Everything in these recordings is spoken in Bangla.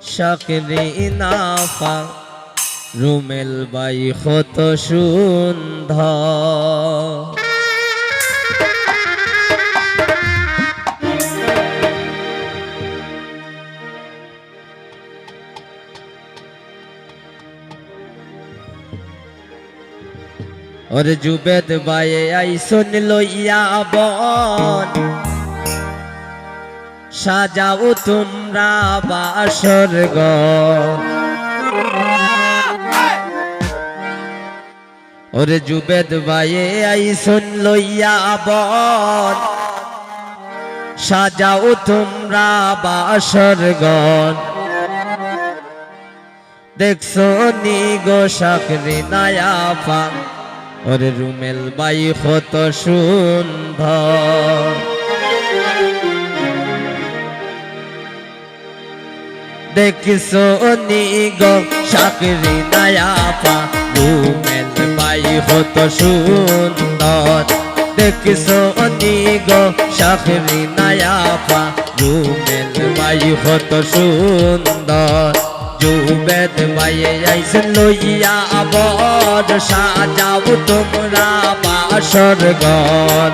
শাকরিনা পা রুমেল বাই কত সুন্দর। ওরে জুবেদ বায়ে আইসন লইয়া বন সাজাও তোমরা বাসর ঘর। ওরে জুবেদ বায়ে আইসন লইয়া বন সাজাও তোমরা বাসর ঘর। দেখছো নি গো শাকরিনা আপা ওরে রুমেল বাই কত সুন্দর। দেখছো নি গো শাকরিনা আপা রুমেল বাই কত সুন্দর। দেখছো নি গো শাকরিনা আপা রুমেল বাই কত সুন্দর। জুবেদ বায়ে আইসন লইয়া বর সাজাও তোমরা বাসর ঘর।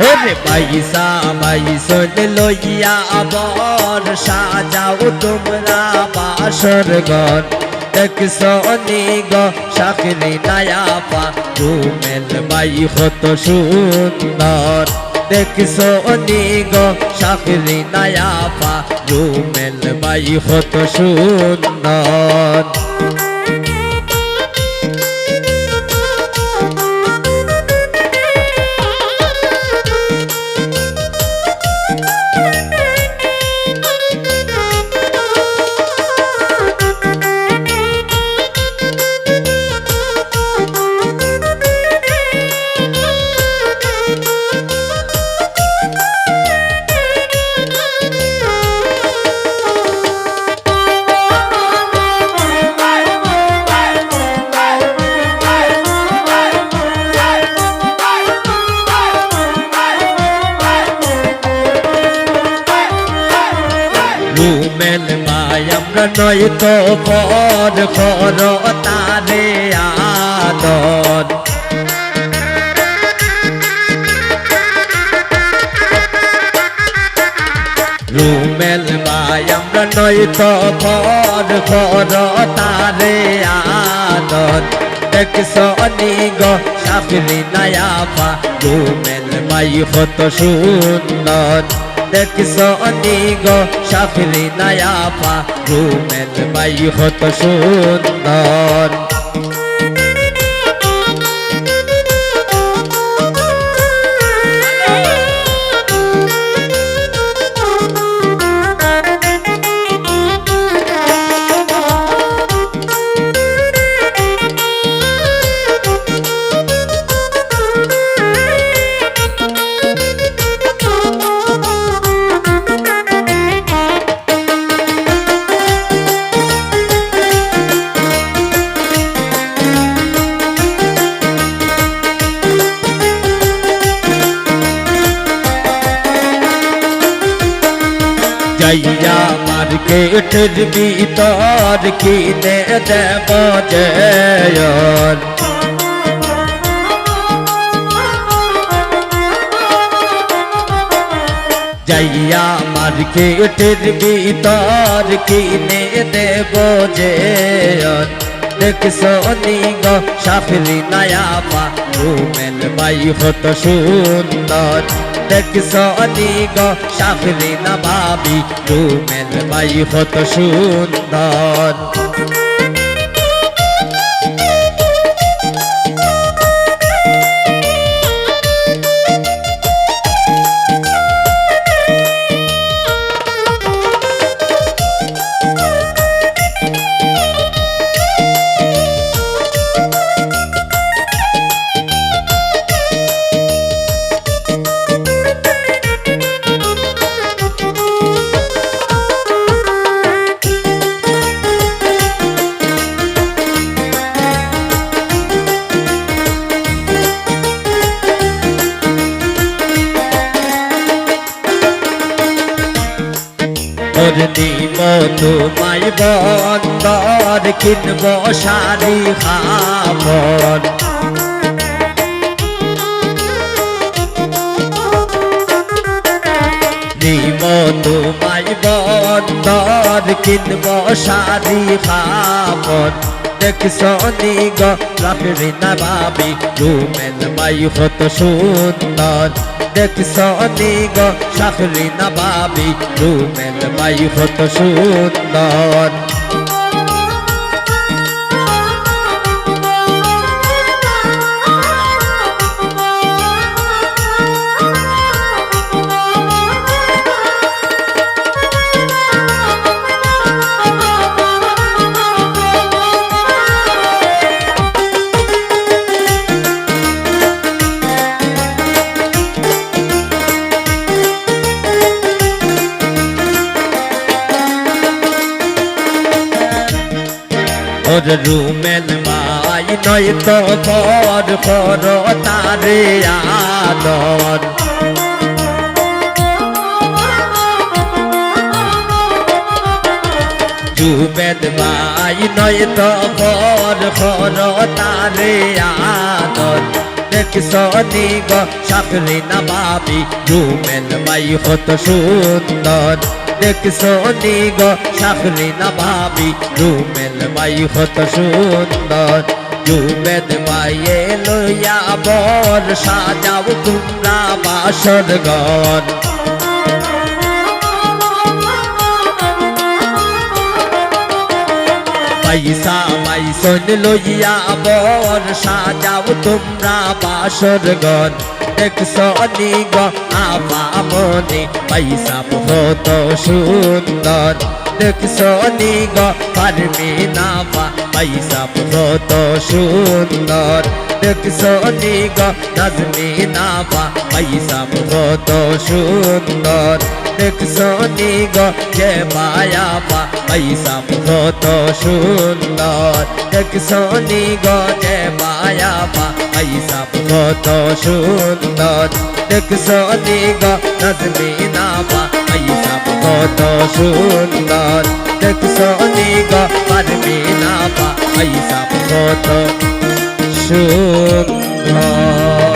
ওরে বাইসা বাইসন লইয়া বর সাজাও তোমরা বাসর ঘর। দেখছো নি গো শাকরিনা আপা রুমেল বাই কত সুন্দর। দেখছো নি গো শাকরিনা আপা রুমেল বাই কত সুন্দর। রুমেল বাই আমরা নয় তো পর কর তারে আদর। রুমেল বাই আমরা নয় তো পর কর তারে আদর। দেখছো নি গো শাকরিনা আপা রুমেল বাই কত সুন্দর। দেখছো নি গো শাকরিনা আপা রুমেল বাই কত সুন্দর। যাইয়া মার্কেটের ভিতর কিনে দেব জয়র। যাইয়া মার্কেটের ভিতর কিনে দেব জয়র। দেখছো নি গো শাকরিনা আপা রুমেল বাই কত সুন্দর। দেখছো নি গো শাকরিনা ভাবি রুমেল বাই কত সুন্দর। ওর নিব তোমায় বন্দর কিনব শাড়ি খাবর নিব তোমায় বন্দর কিনব শাড়ি খাবর দেখছো নিগ রাফরি না ভাবি রুমেল মাই কত সুন্দর দেখছো নিগ সাফরি না ভাবি রুমেল মাই কত সুন্দর ওর রুমেল মাই নয় তো পর পর তারে আদর রুমেল মাই নয় তো পর পর তারে আদর দেখছো নিগ সাফরি না ভাবি রুমেল মাই কত সুন্দর দেখছো নিগ সাফরি না ভাবি রুমেল মাই কত সুন্দর রুমেল মাইয়ে লইয়া বর সাজাও তোমরা বাসর ঘর পয়সা মাইসন লইয়া বর সাজাও তোমরা বাসর ঘর দেখছো নিগ আপা মনে পয়সা কত সুন্দর দেখছো নিগ পারবে না বা পয়সা কত সুন্দর দেখছো নিগ নাজমে না বা পয়সা কত সুন্দর দেখছো নিগ যে মায়া বা পয়সা কত সুন্দর দেখছো নিগ যে মায়া বা পয়সা কত সুন্দর দেখছো নিগ নাজমে না বা পয়সা কত সুন্দর দেখছো নিগ পারবে না বা পয়সা কত সুন্দর